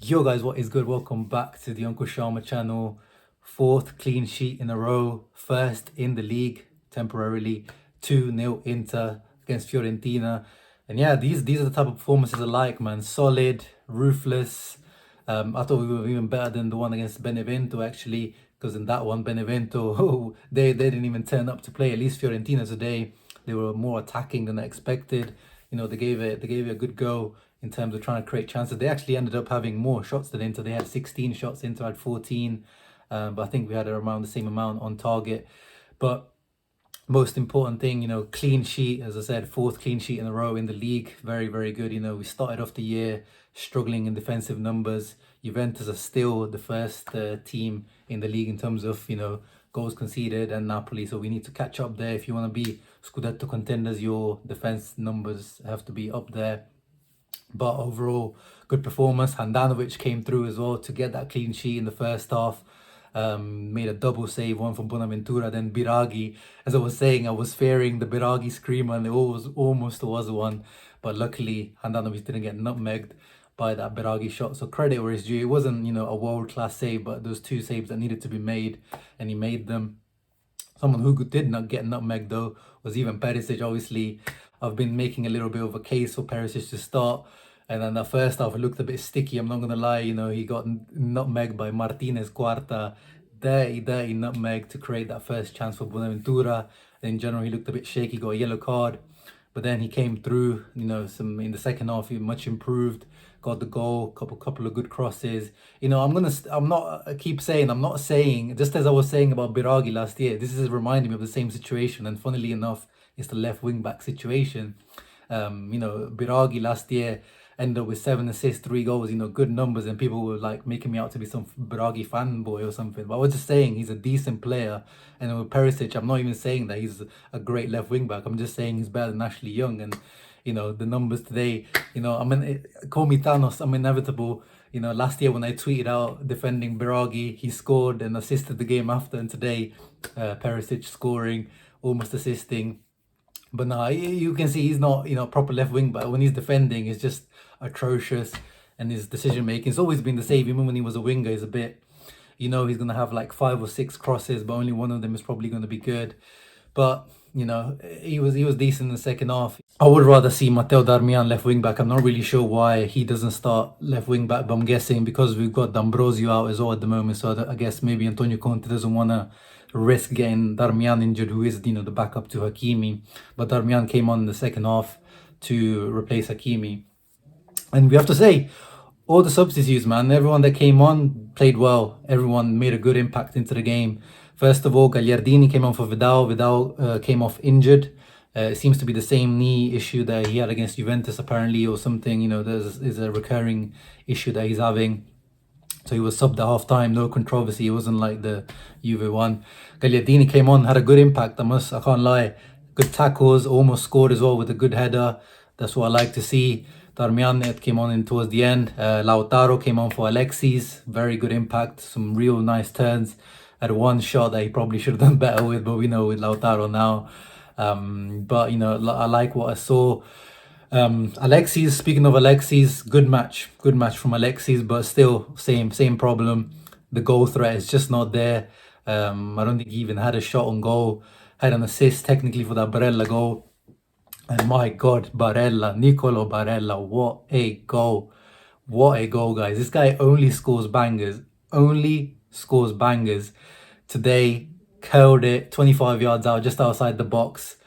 Yo guys, what is good? Welcome back to the Uncle Sharma channel. Fourth clean sheet in a row, first in the league temporarily, 2-0 Inter against Fiorentina. And yeah, these are the type of performances I like, man. Solid, ruthless. I thought we were even better than the one against Benevento actually, because in that one, Benevento, they didn't even turn up to play. At least Fiorentina today, they were more attacking than I expected. They gave it a good go in terms of trying to create chances. They actually ended up having more shots than Inter. They had 16 shots, Inter had 14. But I think we had around the same amount on target. But most important thing, clean sheet, as I said, fourth clean sheet in a row in the league. Very, very good. We started off the year struggling in defensive numbers. Juventus are still the first team in the league in terms of, goals conceded, and Napoli. So we need to catch up there. If you want to be Scudetto contenders, your defense numbers have to be up there. But overall, good performance. Handanovic came through as well to get that clean sheet in the first half. Made a double save, one from Bonaventura, then Biraghi. As I was saying, I was fearing the Biraghi screamer, and it almost was one. But luckily, Handanovic didn't get nutmegged by that Biraghi shot. So credit where it's due. It wasn't, a world-class save, but those two saves that needed to be made, and he made them. Someone who did not get nutmegged though was even Perisic. Obviously, I've been making a little bit of a case for Perisic to start. And then the first half, it looked a bit sticky. I'm not going to lie. He got nutmegged by Martinez Cuarta. Dirty nutmeg to create that first chance for Bonaventura. In general, he looked a bit shaky, got a yellow card. But then he came through, some in the second half, he much improved, got the goal, couple of good crosses. I keep saying, I'm not saying, just as I was saying about Biraghi last year, this is reminding me of the same situation. And funnily enough, it's the left wing back situation. Biraghi last year ended up with 7 assists, 3 goals, good numbers, and people were like making me out to be some Biraghi fanboy or something. But I was just saying he's a decent player. And with Perisic, I'm not even saying that he's a great left wing back. I'm just saying he's better than Ashley Young. And, the numbers today, call me Thanos, I'm inevitable. Last year when I tweeted out defending Biraghi, he scored and assisted the game after. And today, Perisic scoring, almost assisting. But no, you can see he's not, proper left wing, but when he's defending, it's just atrocious. And his decision making, it's always been the same. Even when he was a winger, he's a bit, he's going to have like 5 or 6 crosses, but only one of them is probably going to be good. But, he was decent in the second half. I would rather see Matteo Darmian left wing back. I'm not really sure why he doesn't start left wing back, but I'm guessing because we've got D'Ambrosio out as well at the moment. So I guess maybe Antonio Conte doesn't want to risk getting Darmian injured, who is, the backup to Hakimi. But Darmian came on in the second half to replace Hakimi. And we have to say, all the substitutes, man, everyone that came on played well. Everyone made a good impact into the game. First of all, Gagliardini came on for Vidal. Vidal came off injured. It seems to be the same knee issue that he had against Juventus, apparently, or something. There's a recurring issue that he's having. So he was subbed at half time, no controversy. It wasn't like the Juve one. Gagliardini came on, had a good impact. I can't lie. Good tackles, almost scored as well with a good header. That's what I like to see. Darmian came on in towards the end. Lautaro came on for Alexis. Very good impact. Some real nice turns. Had one shot that he probably should have done better with, but we know with Lautaro now. But I like what I saw. Alexis, speaking of Alexis, good match from Alexis, but still same problem. The goal threat is just not there. I don't think he even had a shot on goal. Had an assist technically for that Barella goal. And my God, Nicolo Barella, what a goal. What a goal, guys. This guy only scores bangers. Today, curled it 25 yards out, just outside the box.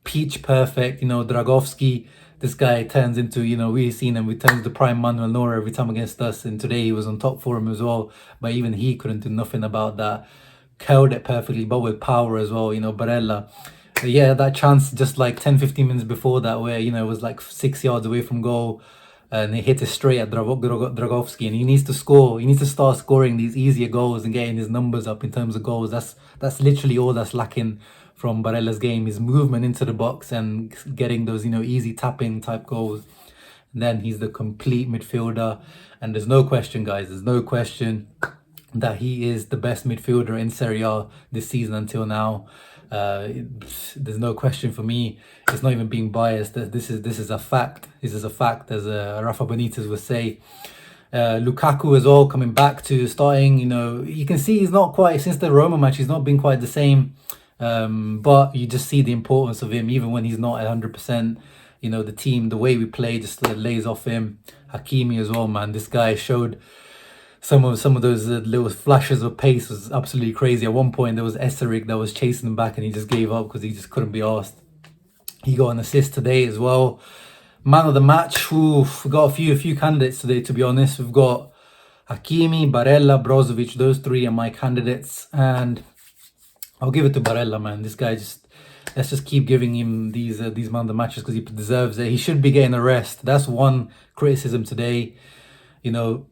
Peach perfect. Dragovski, this guy turns into, we've seen him, we turn into prime Manuel Neuer every time against us. And today he was on top for him as well. But even he couldn't do nothing about that. Curled it perfectly, but with power as well, Barella. Yeah, that chance just like 10-15 minutes before that where, it was like 6 yards away from goal and he hit it straight at Dragovski, and he needs to score. He needs to start scoring these easier goals and getting his numbers up in terms of goals. That's literally all that's lacking from Barella's game, his movement into the box and getting those, easy tapping type goals. And then he's the complete midfielder, and there's no question, guys, there's no question that he is the best midfielder in Serie A this season until now. There's no question for me. It's not even being biased. This is a fact. This is a fact, as Rafa Benitez would say. Lukaku as well, coming back to starting. You know, you can see he's not quite, since the Roma match, he's not been quite the same. But you just see the importance of him, even when he's not 100%. You know, the team, the way we play just lays off him. Hakimi as well, man. This guy showed some of those little flashes of pace, was absolutely crazy. At one point, there was Eseric that was chasing him back, and he just gave up because he just couldn't be asked. He got an assist today as well. Man of the match, we've got a few candidates today, to be honest. We've got Hakimi, Barella, Brozovic. Those three are my candidates, and I'll give it to Barella, man. This guy let's just keep giving him these man of the matches because he deserves it. He should be getting a rest. That's one criticism today. You know,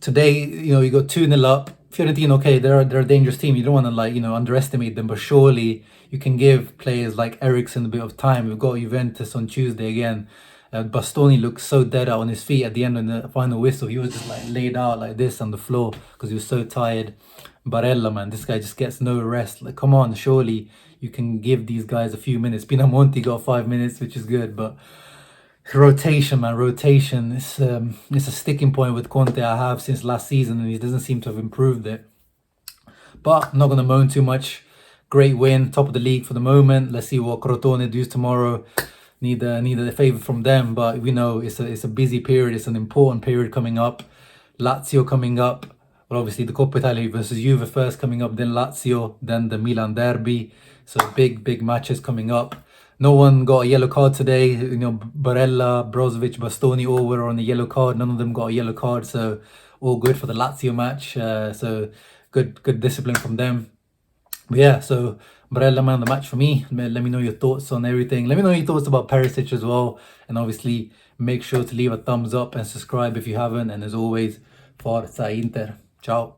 today, you know, you got 2-0 up. Fiorentina, okay, they're a dangerous team. You don't want to, like, you know, underestimate them, but surely you can give players like Eriksen a bit of time. We've got Juventus on Tuesday again. Bastoni looked so dead out on his feet at the end of the final whistle. He was just like laid out like this on the floor because he was so tired. Barella, man, this guy just gets no rest. Like, come on, surely you can give these guys a few minutes. Pinamonti got 5 minutes, which is good, but rotation, man, rotation. It's a sticking point with Conte I have since last season, and he doesn't seem to have improved it. But I'm not gonna moan too much. Great win, top of the league for the moment. Let's see what Crotone does tomorrow. Need a favour from them, but we know it's a busy period. It's an important period coming up. Lazio coming up. Well, obviously the Coppa Italia versus Juve first coming up, then Lazio, then the Milan derby. So big matches coming up. No one got a yellow card today. You know, Barella, Brozovic, Bastoni all were on a yellow card. None of them got a yellow card, so all good for the Lazio match. So good discipline from them. But yeah, so Barella, man of the match for me. Let me know your thoughts on everything. Let me know your thoughts about Perisic as well. And obviously, make sure to leave a thumbs up and subscribe if you haven't. And as always, Forza Inter. Ciao.